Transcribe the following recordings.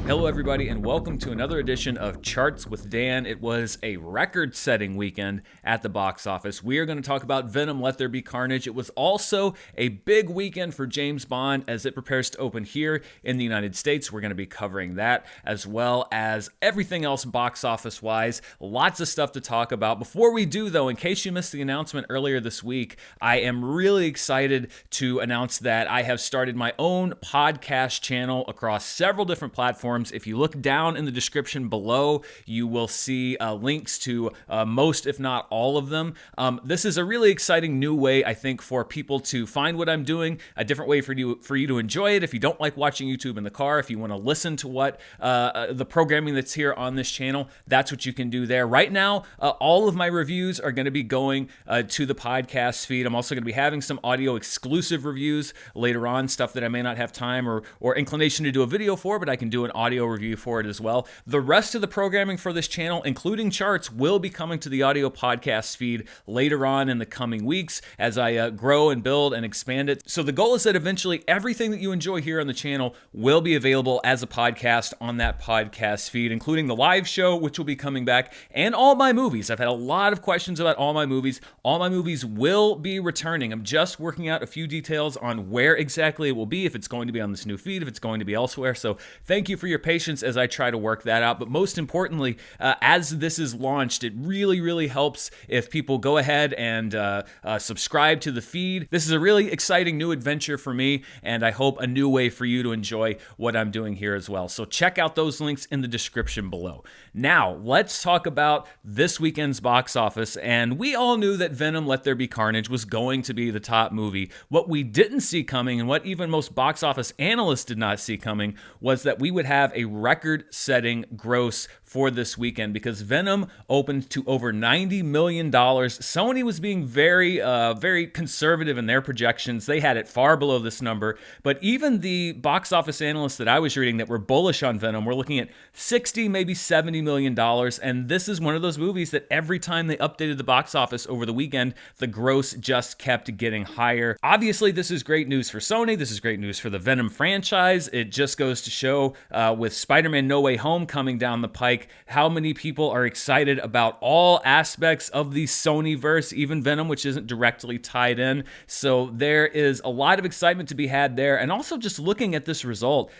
Hello, everybody, and welcome to another edition of Charts with Dan. It was a record-setting weekend at the box office. We are going to talk about Venom, Let There Be Carnage. It was also a big weekend for James Bond as it prepares to open here in the United States. We're going to be covering that as well as everything else box office-wise. Lots of stuff to talk about. Before we do, though, in case you missed the announcement earlier this week, I am really excited to announce that I have started my own podcast channel across several different platforms. If you look down in the description below, you will see links to most, if not all of them. This is a really exciting new way, I think, for people to find what I'm doing, a different way for you to enjoy it. If you don't like watching YouTube in the car, if you want to listen to what the programming that's here on this channel, that's what you can do there. Right now, all of my reviews are going to be going to the podcast feed. I'm also going to be having some audio exclusive reviews later on, stuff that I may not have time or inclination to do a video for, but I can do an audio review for it as well. The rest of the programming for this channel, including charts, will be coming to the audio podcast feed later on in the coming weeks as I grow and build and expand it. So the goal is that eventually everything that you enjoy here on the channel will be available as a podcast on that podcast feed, including the live show, which will be coming back, and all my movies. I've had a lot of questions about all my movies. All my movies will be returning. I'm just working out a few details on where exactly it will be, if it's going to be on this new feed, if it's going to be elsewhere. So thank you for your patience as I try to work that out. But most importantly, as this is launched, it really helps if people go ahead and subscribe to the feed. This is a really exciting new adventure for me, and I hope a new way for you to enjoy what I'm doing here as well. So check out those links in the description below. Now, let's talk about this weekend's box office. And we all knew that Venom, Let There Be Carnage was going to be the top movie. What we didn't see coming, and what even most box office analysts did not see coming, was that we would have a record-setting gross for this weekend, because Venom opened to over $90 million. Sony was being very conservative in their projections. They had it far below this number, but even the box office analysts that I was reading that were bullish on Venom were looking at $60, maybe $70 million, and this is one of those movies that every time they updated the box office over the weekend, the gross just kept getting higher. Obviously, this is great news for Sony. This is great news for the Venom franchise. It just goes to show with Spider-Man No Way Home coming down the pike, how many people are excited about all aspects of the Sony-verse, even Venom, which isn't directly tied in. So there is a lot of excitement to be had there. And also just looking at this result,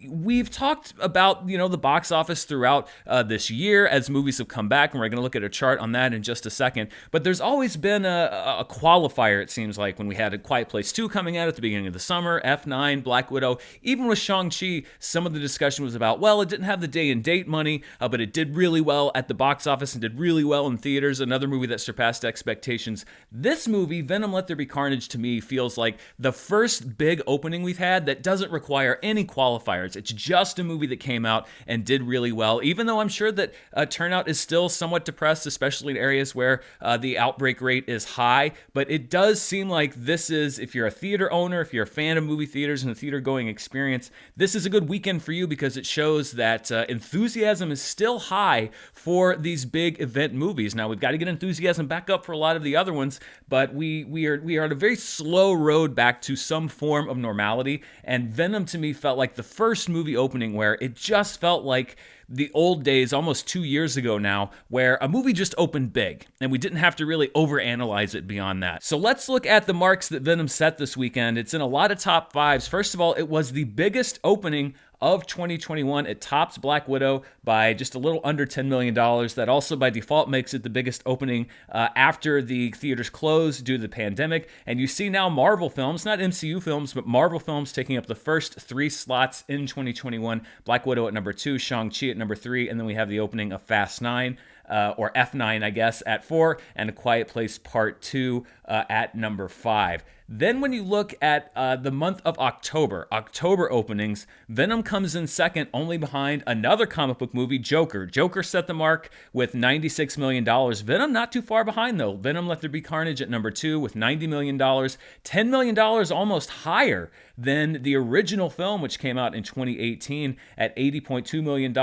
we've talked about, the box office throughout this year as movies have come back, and we're going to look at a chart on that in just a second. But there's always been a qualifier, it seems like, when we had A Quiet Place 2 coming out at the beginning of the summer, F9, Black Widow. Even with Shang-Chi, some of the discussion was about, well, it didn't have the day and date money, but it did really well at the box office and did really well in theaters. Another movie that surpassed expectations. This movie, Venom, Let There Be Carnage, to me feels like the first big opening we've had that doesn't require any qualifiers. It's just a movie that came out and did really well, even though I'm sure that turnout is still somewhat depressed, especially in areas where the outbreak rate is high. But it does seem like this is, if you're a theater owner, if you're a fan of movie theaters and the theater going experience, this is a good weekend for you, because it shows that enthusiasm is still high for these big event movies. Now, we've got to get enthusiasm back up for a lot of the other ones, but we are on a very slow road back to some form of normality. And Venom, to me, felt like the first movie opening where it just felt like the old days, almost 2 years ago now, where a movie just opened big and we didn't have to really overanalyze it beyond that. So let's look at the marks that Venom set this weekend. It's in a lot of top fives. First of all, it was the biggest opening of 2021. It tops Black Widow by just a little under $10 million. That also by default makes it the biggest opening after the theaters closed due to the pandemic. And you see now Marvel films, not MCU films, but Marvel films taking up the first 3 slots in 2021. Black Widow at number 2, Shang-Chi at number 3, and then we have the opening of Fast 9. Or F9, I guess, at 4, and A Quiet Place Part 2 at number 5. Then when you look at the month of October openings, Venom comes in second, only behind another comic book movie, Joker. Joker set the mark with $96 million. Venom not too far behind, though. Venom, Let There Be Carnage at number 2 with $90 million. $10 million almost higher than the original film, which came out in 2018 at $80.2 million.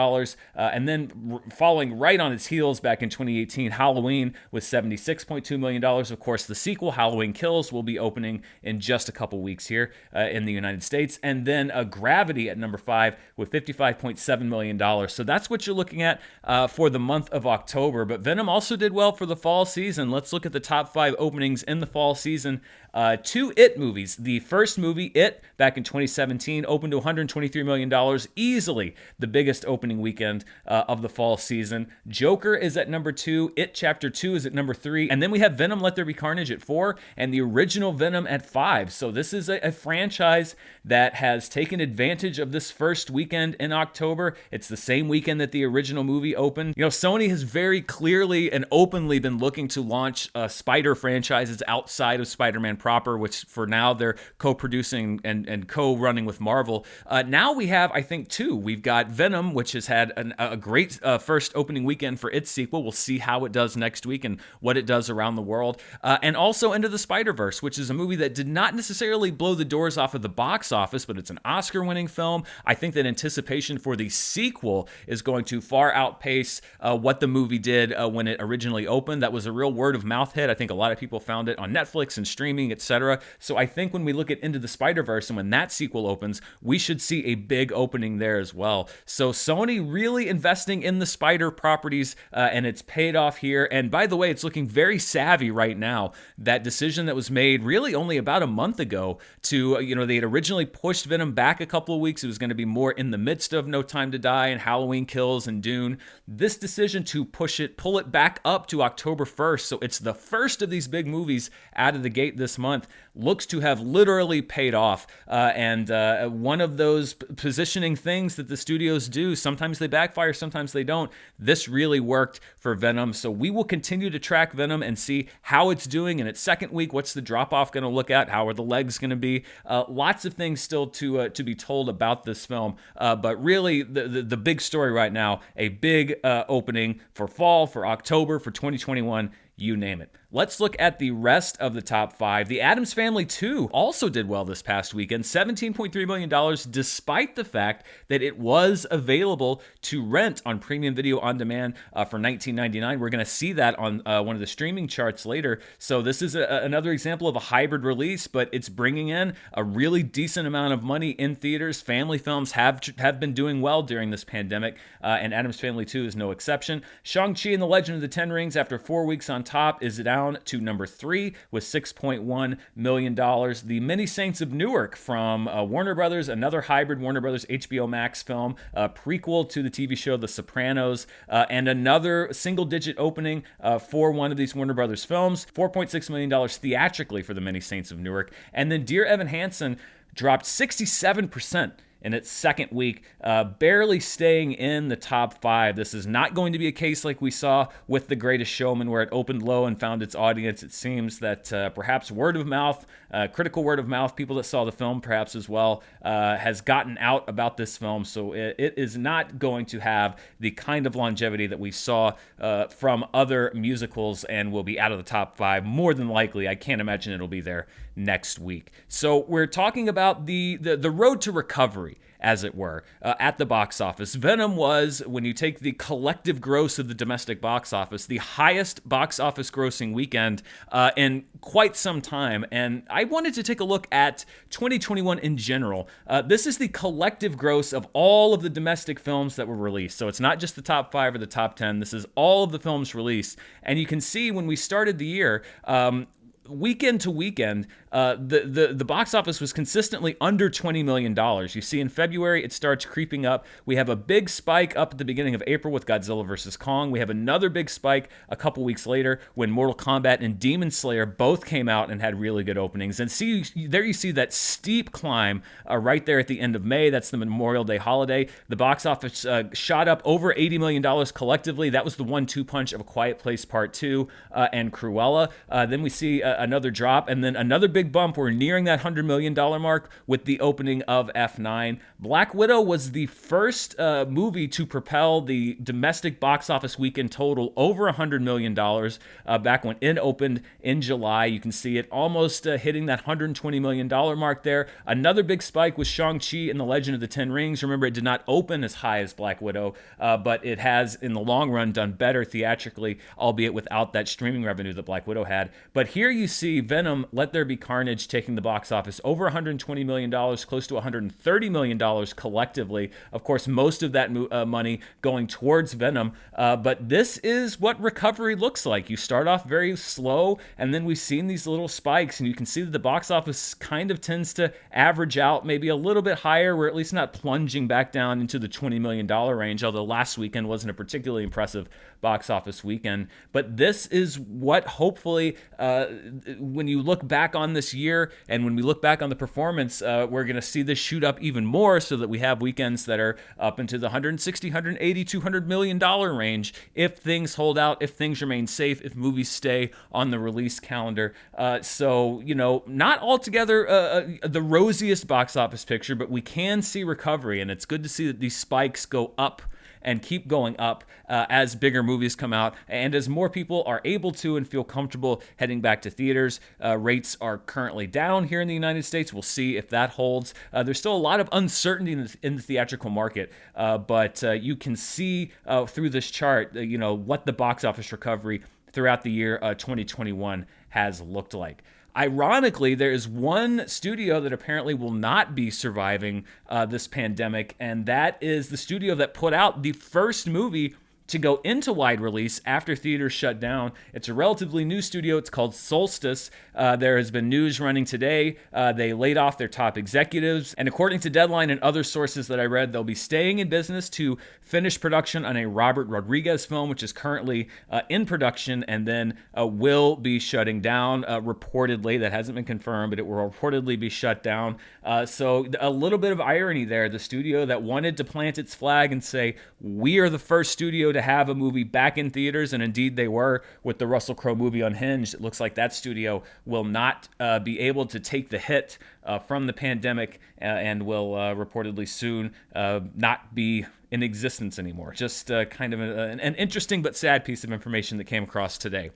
And then following right on its heels Kills back in 2018. Halloween with $76.2 million. Of course, the sequel, Halloween Kills, will be opening in just a couple weeks here in the United States. And then Gravity at number 5 with $55.7 million. So that's what you're looking at for the month of October. But Venom also did well for the fall season. Let's look at the top 5 openings in the fall season. 2 It movies. The first movie, It, back in 2017, opened to $123 million, easily the biggest opening weekend of the fall season. Joker is at number 2. It Chapter 2 is at number 3. And then we have Venom, Let There Be Carnage at 4, and the original Venom at 5. So this is a franchise that has taken advantage of this first weekend in October. It's the same weekend that the original movie opened. You know, Sony has very clearly and openly been looking to launch Spider franchises outside of Spider-Man proper, which for now they're co-producing and co-running with Marvel. Now we have, I think, 2. We've got Venom, which has had a great first opening weekend for its sequel. We'll see how it does next week and what it does around the world. And also Into the Spider-Verse, which is a movie that did not necessarily blow the doors off of the box office, but it's an Oscar-winning film. I think that anticipation for the sequel is going to far outpace what the movie did when it originally opened. That was a real word-of-mouth hit. I think a lot of people found it on Netflix and streaming, etc. So I think when we look at Into the Spider-Verse and when that sequel opens, we should see a big opening there as well. So Sony really investing in the Spider properties, and it's paid off here. And by the way, it's looking very savvy right now. That decision that was made really only about a month ago to, they had originally pushed Venom back a couple of weeks. It was going to be more in the midst of No Time to Die and Halloween Kills and Dune. This decision to pull it back up to October 1st, so it's the first of these big movies out of the gate this month, looks to have literally paid off. And one of those positioning things that the studios do, sometimes they backfire, sometimes they don't. This really worked for Venom. So we will continue to track Venom and see how it's doing in its second week. What's the drop-off going to look at? How are the legs going to be? Lots of things still to be told about this film. But really, the big story right now, a big opening for fall, for October, for 2021, you name it. Let's look at the rest of the top 5. The Addams Family 2 also did well this past weekend, $17.3 million, despite the fact that it was available to rent on premium video on demand for $19.99. We're going to see that on one of the streaming charts later. So this is another example of a hybrid release, but it's bringing in a really decent amount of money in theaters. Family films have been doing well during this pandemic, and Addams Family 2 is no exception. Shang-Chi and the Legend of the Ten Rings, after 4 weeks on top, is down to number 3 with $6.1 million. The Many Saints of Newark from Warner Brothers, another hybrid Warner Brothers HBO Max film, a prequel to the TV show The Sopranos, and another single-digit opening for one of these Warner Brothers films, $4.6 million theatrically for The Many Saints of Newark. And then Dear Evan Hansen dropped 67% in its second week, barely staying in the top 5. This is not going to be a case like we saw with The Greatest Showman, where it opened low and found its audience. It seems that perhaps word of mouth, critical word of mouth, people that saw the film perhaps as well, has gotten out about this film. So it is not going to have the kind of longevity that we saw from other musicals, and will be out of the top 5 more than likely. I can't imagine it'll be there next week. So we're talking about the road to recovery, as it were, at the box office. Venom was, when you take the collective gross of the domestic box office, the highest box office grossing weekend in quite some time. And I wanted to take a look at 2021 in general. This is the collective gross of all of the domestic films that were released. So it's not just the top 5 or the top 10. This is all of the films released. And you can see when we started the year, weekend to weekend, the box office was consistently under $20 million. You see in February, it starts creeping up. We have a big spike up at the beginning of April with Godzilla vs. Kong. We have another big spike a couple weeks later when Mortal Kombat and Demon Slayer both came out and had really good openings. And there you see that steep climb right there at the end of May. That's the Memorial Day holiday. The box office shot up over $80 million collectively. That was the 1-2 punch of A Quiet Place Part 2 and Cruella. Then we see another drop, and then another big bump. We're nearing that $100 million mark with the opening of F9. Black Widow was the first movie to propel the domestic box office weekend total over $100 million back when it opened in July. You can see it almost hitting that $120 million mark there. Another big spike was Shang-Chi and the Legend of the Ten Rings. Remember, it did not open as high as Black Widow, but it has, in the long run, done better theatrically, albeit without that streaming revenue that Black Widow had. But here you see Venom, Let There Be Carnage, taking the box office over $120 million, close to $130 million collectively. Of course, most of that money going towards Venom. But this is what recovery looks like. You start off very slow, and then we've seen these little spikes, and you can see that the box office kind of tends to average out maybe a little bit higher. We're at least not plunging back down into the $20 million range, although last weekend wasn't a particularly impressive box office weekend. But this is what hopefully, when you look back on this year and when we look back on the performance, we're going to see this shoot up even more, so that we have weekends that are up into the $160, $180, $200 million range if things hold out, if things remain safe, if movies stay on the release calendar. So, not altogether the rosiest box office picture, but we can see recovery, and it's good to see that these spikes go up and keep going up as bigger movies come out and as more people are able to and feel comfortable heading back to theaters. Rates are currently down here in the United States. We'll see if that holds. There's still a lot of uncertainty in the theatrical market, but you can see through this chart, what the box office recovery throughout the year 2021 has looked like. Ironically, there is one studio that apparently will not be surviving this pandemic, and that is the studio that put out the first movie to go into wide release after theaters shut down. It's a relatively new studio. It's called Solstice. There has been news running today. They laid off their top executives, and according to Deadline and other sources that I read, they'll be staying in business to finish production on a Robert Rodriguez film, which is currently in production, and then will be shutting down reportedly. That hasn't been confirmed, but it will reportedly be shut down. So a little bit of irony there. The studio that wanted to plant its flag and say, we are the first studio to have a movie back in theaters, and indeed they were with the Russell Crowe movie Unhinged. It looks like that studio will not be able to take the hit from the pandemic and will reportedly soon not be in existence anymore. Just kind of an interesting but sad piece of information that came across today.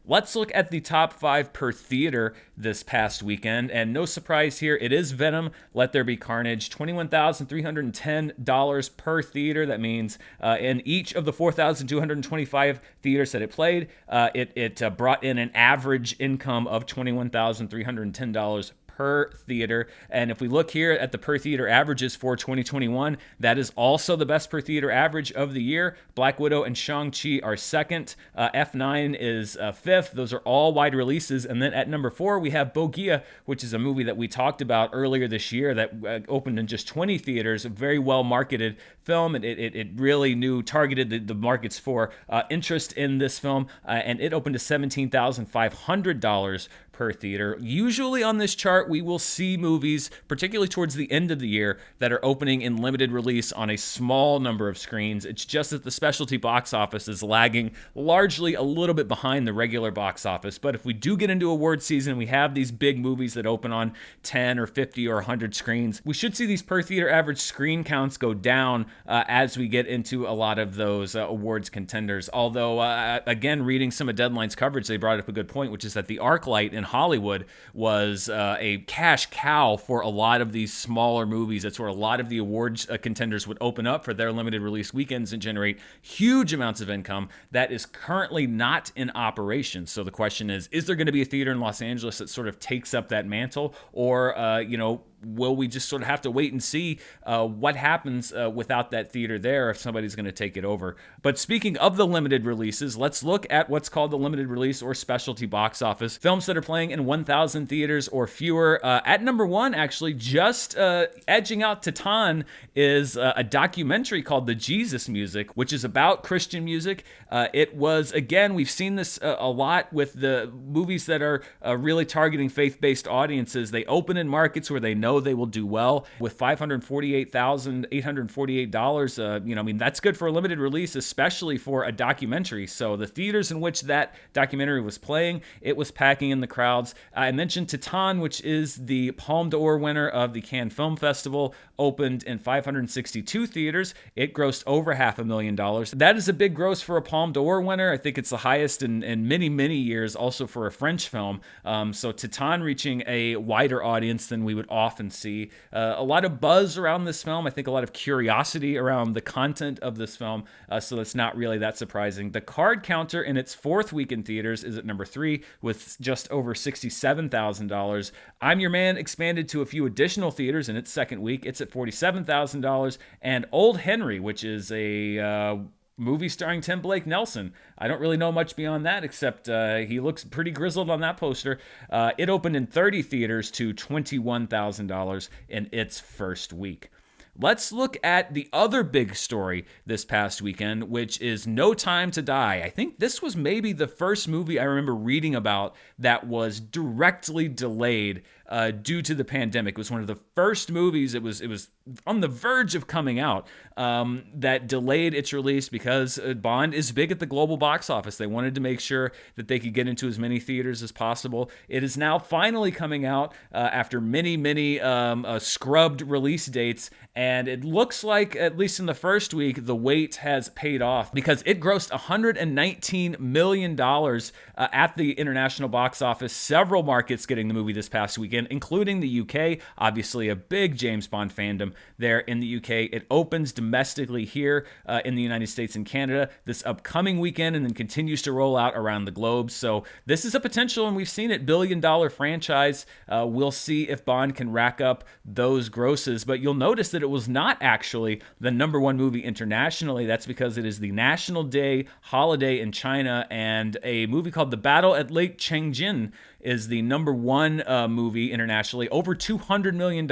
Let's look at the top 5 per theater this past weekend, and no surprise here, it is Venom, Let There Be Carnage, $21,310 per theater. That means in each of the 4,225 theaters that it played, it brought in an average income of $21,310 per theater. And if we look here at the per theater averages for 2021, that is also the best per theater average of the year. Black Widow and Shang-Chi are second. F9 is fifth. Those are all wide releases. And then at number 4, we have Bogia, which is a movie that we talked about earlier this year that opened in just 20 theaters, a very well marketed film. It really targeted the markets for interest in this film, and it opened to $17,500 per theater. Usually on this chart, we will see movies, particularly towards the end of the year, that are opening in limited release on a small number of screens. It's just that the specialty box office is lagging largely a little bit behind the regular box office. But if we do get into award season, we have these big movies that open on 10 or 50 or 100 screens, we should see these per theater average screen counts go down as we get into a lot of those awards contenders. Although, again, reading some of Deadline's coverage, they brought up a good point, which is that the ArcLight in Hollywood was a cash cow for a lot of these smaller movies. That's where a lot of the awards contenders would open up for their limited release weekends and generate huge amounts of income. That is currently not in operation. So the question is there going to be a theater in Los Angeles that sort of takes up that mantle, or will we just sort of have to wait and see what happens without that theater there, if somebody's going to take it over? But speaking of the limited releases, let's look at what's called the limited release or specialty box office. Films that are playing in 1,000 theaters or fewer. At number 1, actually, just edging out Titan, is a documentary called The Jesus Music, which is about Christian music. It was, again, we've seen this a lot with the movies that are really targeting faith-based audiences. They open in markets where they know know they will do well with $548,848. I mean, that's good for a limited release, especially for a documentary. So the theaters in which that documentary was playing, it was packing in the crowds. I mentioned Titan, which is the Palme d'Or winner of the Cannes Film Festival, opened in 562 theaters. It grossed over $500,000. That is a big gross for a Palme d'Or winner. I think it's the highest in many, many years, also for a French film. So Titan reaching a wider audience than we would often see. A lot of buzz around this film. I think a lot of curiosity around the content of this film. So that's not really that surprising. The card counter in its fourth week in theaters is at number 3 with just over $67,000. I'm Your Man expanded to a few additional theaters in its second week. It's at $47,000. And Old Henry, which is a movie starring Tim Blake Nelson. I don't really know much beyond that, except he looks pretty grizzled on that poster. It opened in 30 theaters to $21,000 in its first week. Let's look at the other big story this past weekend, which is No Time to Die. I think this was maybe the first movie I remember reading about that was directly delayed due to the pandemic. It was one of the first movies, it was on the verge of coming out, that delayed its release because Bond is big at the global box office. They wanted to make sure that they could get into as many theaters as possible. It is now finally coming out after many scrubbed release dates, and it looks like, at least in the first week, the wait has paid off because it grossed $119 million at the international box office. Several markets getting the movie this past weekend, including the UK. Obviously, a big James Bond fandom there in the UK. It opens domestically here in the United States and Canada this upcoming weekend and then continues to roll out around the globe. So this is a potential, and we've seen it, billion-dollar franchise. We'll see if Bond can rack up those grosses, but you'll notice that it was not actually the number one movie internationally. That's because it is the National Day holiday in China, and a movie called The Battle at Lake Changjin is the number one movie internationally. Over $200 million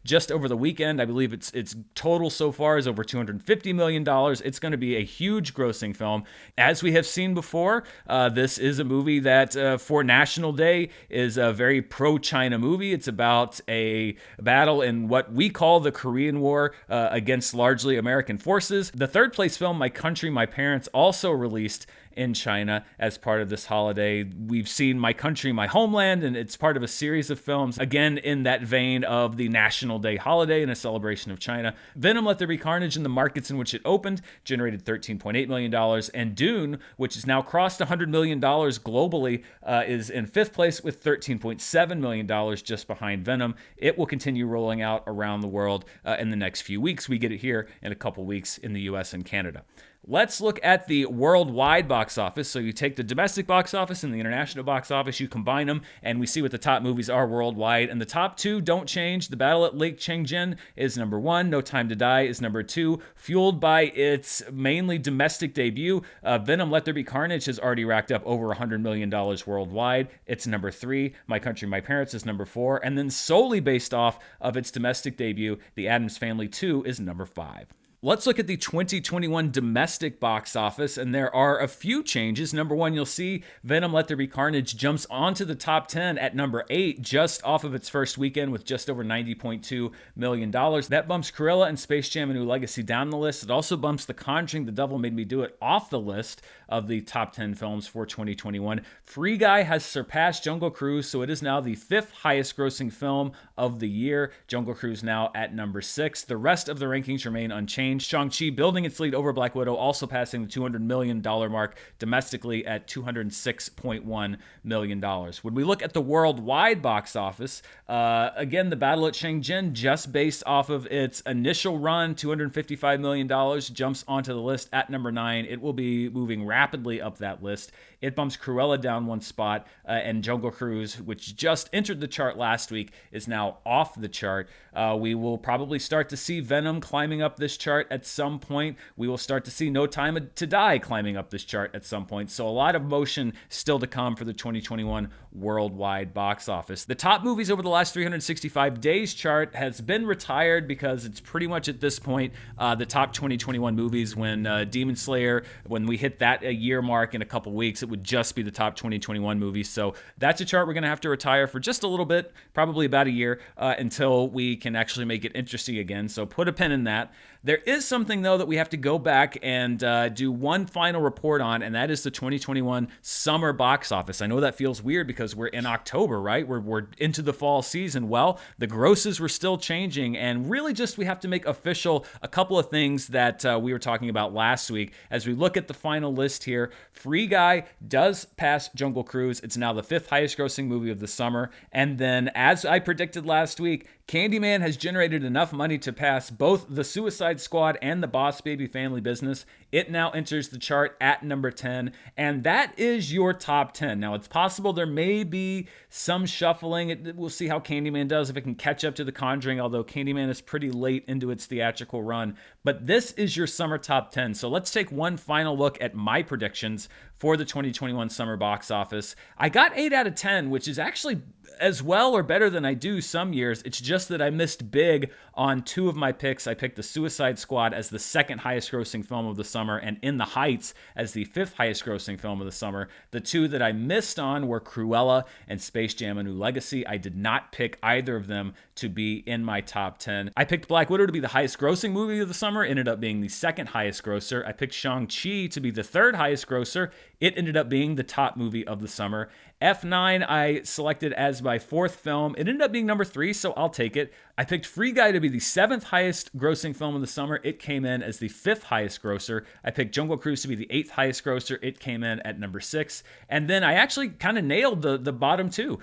just over the weekend. I believe its total so far is over $250 million. It's going to be a huge grossing film. As we have seen before, this is a movie that for National Day is a very pro-China movie. It's about a battle in what we call the Korean War against largely American forces. The third place film, My Country, My Parents, also released in China as part of this holiday. We've seen My Country, My Homeland, and it's part of a series of films, again, in that vein of the National Day holiday and a celebration of China. Venom, Let There Be Carnage, in the markets in which it opened, generated $13.8 million, and Dune, which has now crossed $100 million globally, is in fifth place with $13.7 million, just behind Venom. It will continue rolling out around the world in the next few weeks. We get it here in a couple weeks in the US and Canada. Let's look at the worldwide box office. So you take the domestic box office and the international box office, you combine them, and we see what the top movies are worldwide. And the top two don't change. The Battle at Lake Changjin is number 1. No Time to Die is number 2. Fueled by its mainly domestic debut, Venom, Let There Be Carnage has already racked up over $100 million worldwide. It's number 3. My Country, My Parents is number 4. And then solely based off of its domestic debut, The Addams Family 2 is number 5. Let's look at the 2021 domestic box office, and there are a few changes. Number 1, you'll see Venom, Let There Be Carnage jumps onto the top 10 at number 8, just off of its first weekend with just over $90.2 million. That bumps Cruella and Space Jam: A New Legacy down the list. It also bumps The Conjuring, The Devil Made Me Do It off the list of the top 10 films for 2021. Free Guy has surpassed Jungle Cruise, so it is now the 5th highest grossing film of the year. Jungle Cruise now at number 6. The rest of the rankings remain unchanged. Shang-Chi building its lead over Black Widow, also passing the $200 million mark domestically at $206.1 million. When we look at the worldwide box office, again, The Battle at Changjin, just based off of its initial run, $255 million, jumps onto the list at number 9. It will be moving rapidly up that list. It bumps Cruella down one spot, and Jungle Cruise, which just entered the chart last week, is now off the chart. We will probably start to see Venom climbing up this chart at some point. We will start to see No Time to Die climbing up this chart at some point. So a lot of motion still to come for the 2021 worldwide box office. The top movies over the last 365 days chart has been retired because it's pretty much at this point the top 2021 movies. When Demon Slayer, when we hit that a year mark in a couple weeks, it would would just be the top 2021 movies. So that's a chart we're going to have to retire for just a little bit, probably about a year, until we can actually make it interesting again. So put a pin in that. There is something, though, that we have to go back and do one final report on, and that is the 2021 summer box office. I know that feels weird because we're in October, right? We're into the fall season. Well, the grosses were still changing, and really just we have to make official a couple of things that we were talking about last week. As we look at the final list here, Free Guy does pass Jungle Cruise. It's now the 5th highest grossing movie of the summer. And then, as I predicted last week, Candyman has generated enough money to pass both The Suicide Squad and The Boss Baby Family Business. It now enters the chart at number 10, and that is your top 10. Now, it's possible there may be some shuffling. We'll see how Candyman does, if it can catch up to The Conjuring, although Candyman is pretty late into its theatrical run. But this is your summer top 10. So let's take one final look at my predictions for the 2021 summer box office. I got 8 out of 10, which is actually as well or better than I do some years. It's just that I missed big on 2 of my picks. I picked The Suicide Squad as the 2nd highest grossing film of the summer and In the Heights as the 5th highest grossing film of the summer. The 2 that I missed on were Cruella and Space Jam: A New Legacy. I did not pick either of them to be in my top 10. I picked Black Widow to be the highest grossing movie of the summer. It ended up being the 2nd highest grosser. I picked Shang-Chi to be the 3rd highest grosser. It ended up being the top movie of the summer. F9 I selected as my 4th film. It ended up being number 3, so I'll take it. I picked Free Guy to be the 7th highest grossing film of the summer. It came in as the 5th highest grosser. I picked Jungle Cruise to be the 8th highest grosser. It came in at number 6. And then I actually kind of nailed the bottom 2.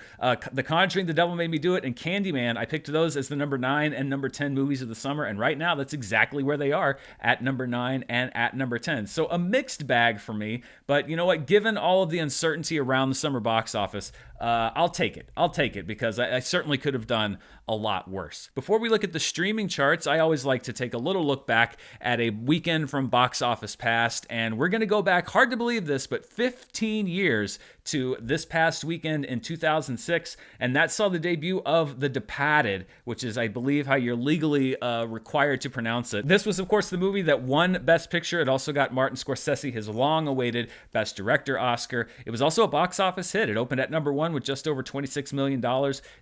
The Conjuring, The Devil Made Me Do It, and Candyman. I picked those as the number 9 and number 10 movies of the summer. And right now, that's exactly where they are, at number 9 and at number 10. So a mixed bag for me. But you know what? Given all of the uncertainty around the summer box office, I'll take it. I'll take it because I certainly could have done a lot worse. Before we look at the streaming charts, I always like to take a little look back at a weekend from box office past, and we're going to go back, hard to believe this, but 15 years to this past weekend in 2006, and that saw the debut of The Departed, which is, I believe, how you're legally required to pronounce it. This was, of course, the movie that won Best Picture. It also got Martin Scorsese his long-awaited Best Director Oscar. It was also a box office hit. It opened at number 1 with just over $26 million.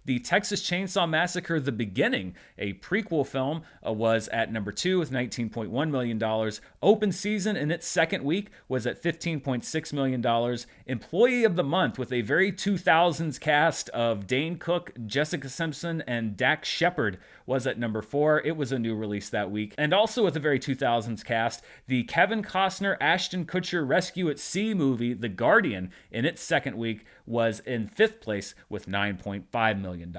The Texas Chainsaw Massacre: The Beginning, a prequel film, was at number 2 with $19.1 million. Open season in its 2nd week was at $15.6 million. Employee of the Month, with a very 2000s cast of Dane Cook, Jessica Simpson, and Dax Shepard, was at number 4. It was a new release that week. And also with a very 2000s cast, the Kevin Costner, Ashton Kutcher Rescue at Sea movie, The Guardian, in its 2nd week was in 5th place with $9.5 million.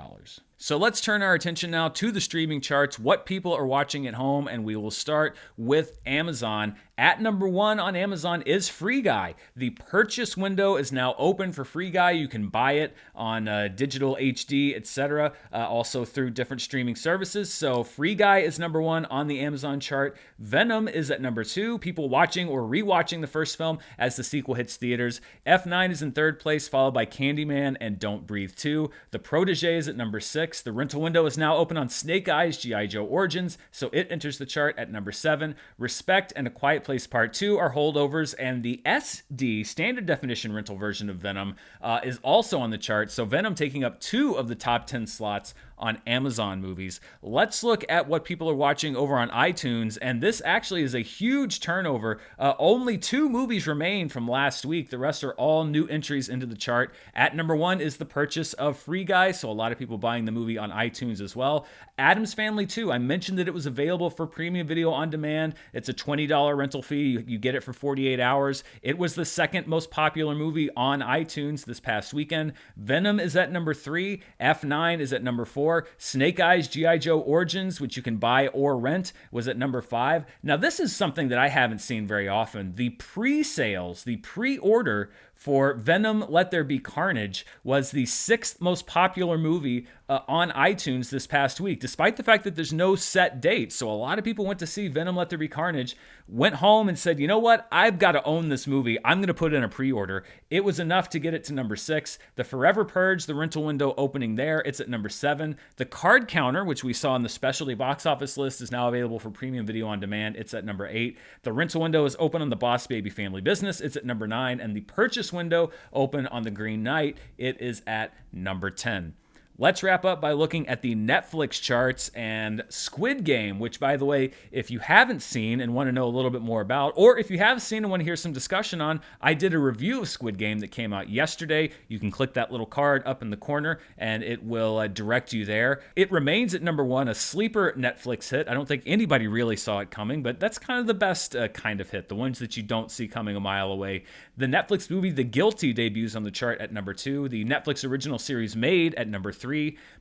So let's turn our attention now to the streaming charts, what people are watching at home, and we will start with Amazon. At number 1 on Amazon is Free Guy. The purchase window is now open for Free Guy. You can buy it on digital HD, etc., also through different streaming services. So Free Guy is number 1 on the Amazon chart. Venom is at number 2. People watching or rewatching the first film as the sequel hits theaters. F9 is in 3rd place, followed by Candyman and Don't Breathe 2. The Protégé is at number 6. The rental window is now open on Snake Eyes: G.I. Joe Origins, so it enters the chart at number 7. Respect and A Quiet Place Part 2 are holdovers, and the SD, standard definition rental version of Venom, is also on the chart, so Venom taking up 2 of the top 10 slots on Amazon Movies. Let's look at what people are watching over on iTunes, and this actually is a huge turnover. Only 2 movies remain from last week. The rest are all new entries into the chart. At number 1 is the purchase of Free Guy, so a lot of people buying the movie on iTunes as well. Addams Family 2, I mentioned that it was available for premium video on demand. It's a $20 rental fee. You get it for 48 hours. It was the 2nd most popular movie on iTunes this past weekend. Venom is at number 3. F9 is at number 4. Snake Eyes: G.I. Joe Origins, which you can buy or rent, was at number 5. Now, this is something that I haven't seen very often. The pre-sales, the pre-order for Venom: Let There Be Carnage was the 6th most popular movie on iTunes this past week, despite the fact that there's no set date. So a lot of people went to see Venom: Let There Be Carnage, went home and said, you know what, I've got to own this movie. I'm going to put in a pre-order. It was enough to get it to number 6. The Forever Purge, the rental window opening there, it's at number 7. The Card Counter, which we saw on the specialty box office list, is now available for premium video on demand. It's at number 8. The rental window is open on The Boss Baby Family Business. It's at number 9. And the purchase this window open on the Green Knight, it is at number 10. Let's wrap up by looking at the Netflix charts and Squid Game, which, by the way, if you haven't seen and want to know a little bit more about, or if you have seen and want to hear some discussion on, I did a review of Squid Game that came out yesterday. You can click that little card up in the corner and it will direct you there. It remains at number 1, a sleeper Netflix hit. I don't think anybody really saw it coming, but that's kind of the best kind of hit, the ones that you don't see coming a mile away. The Netflix movie The Guilty debuts on the chart at number 2. The Netflix original series Made at number 3.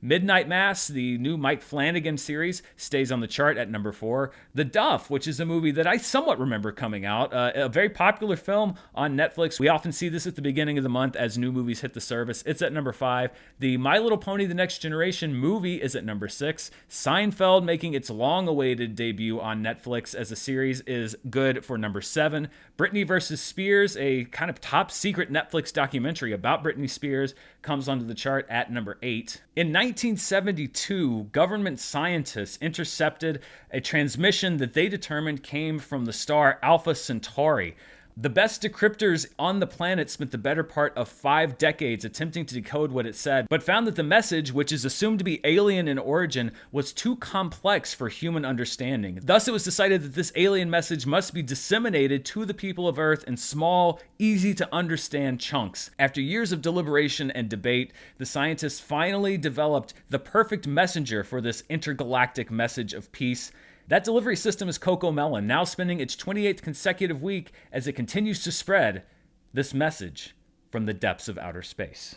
Midnight Mass, the new Mike Flanagan series, stays on the chart at number 4. The Duff, which is a movie that I somewhat remember coming out, a very popular film on Netflix. We often see this at the beginning of the month as new movies hit the service. It's at number 5. The My Little Pony: The Next Generation movie is at number 6. Seinfeld, making its long-awaited debut on Netflix as a series, is good for number 7. Britney vs. Spears, a kind of top-secret Netflix documentary about Britney Spears, comes onto the chart at number 8. In 1972, government scientists intercepted a transmission that they determined came from the star Alpha Centauri. The best decryptors on the planet spent the better part of 5 decades attempting to decode what it said, but found that the message, which is assumed to be alien in origin, was too complex for human understanding. Thus, it was decided that this alien message must be disseminated to the people of Earth in small, easy-to-understand chunks. After years of deliberation and debate, the scientists finally developed the perfect messenger for this intergalactic message of peace. That delivery system is Cocomelon, now spending its 28th consecutive week as it continues to spread this message from the depths of outer space.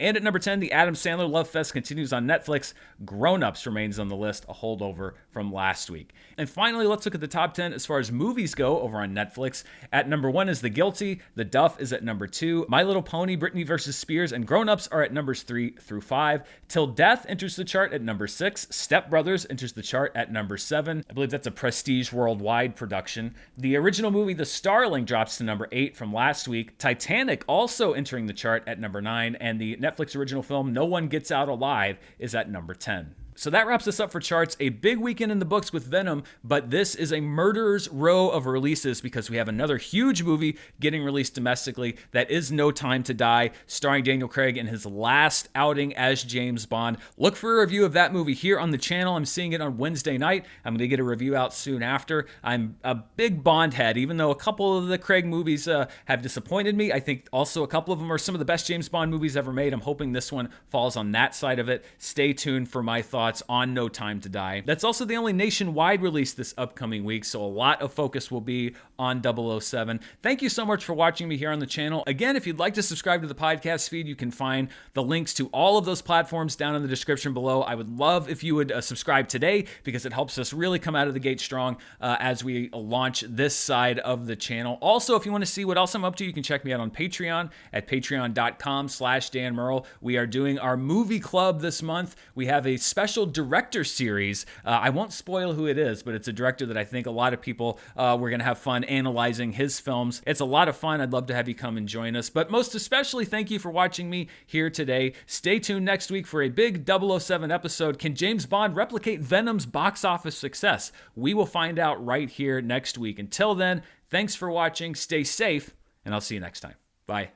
And at number 10, the Addams Family Love Fest continues on Netflix. Grown Ups remains on the list, a holdover from last week. And finally, let's look at the top 10 as far as movies go over on Netflix. At number 1 is The Guilty. The Duff is at number 2. My Little Pony, Britney vs. Spears, and Grown Ups are at numbers 3 through 5. Till Death enters the chart at number 6. Step Brothers enters the chart at number 7. I believe that's a Prestige Worldwide production. The original movie The Starling drops to number 8 from last week. Titanic also entering the chart at number 9. And the Netflix original film No One Gets Out Alive is at number 10. So that wraps us up for charts. A big weekend in the books with Venom, but this is a murderer's row of releases because we have another huge movie getting released domestically. That is No Time to Die, starring Daniel Craig in his last outing as James Bond. Look for a review of that movie here on the channel. I'm seeing it on Wednesday night. I'm going to get a review out soon after. I'm a big Bond head, even though a couple of the Craig movies have disappointed me. I think also a couple of them are some of the best James Bond movies ever made. I'm hoping this one falls on that side of it. Stay tuned for my thoughts on No Time to Die. That's also the only nationwide release this upcoming week, so a lot of focus will be on 007. Thank you so much for watching me here on the channel. Again, if you'd like to subscribe to the podcast feed, you can find the links to all of those platforms down in the description below. I would love if you would subscribe today because it helps us really come out of the gate strong as we launch this side of the channel. Also, if you want to see what else I'm up to, you can check me out on Patreon at patreon.com/Dan Murrell. We are doing our movie club this month. We have a special director series. I won't spoil who it is, but it's a director that I think a lot of people we're going to have fun analyzing his films. It's a lot of fun. I'd love to have you come and join us. But most especially, thank you for watching me here today. Stay tuned next week for a big 007 episode. Can James Bond replicate Venom's box office success? We will find out right here next week. Until then, thanks for watching. Stay safe, and I'll see you next time. Bye.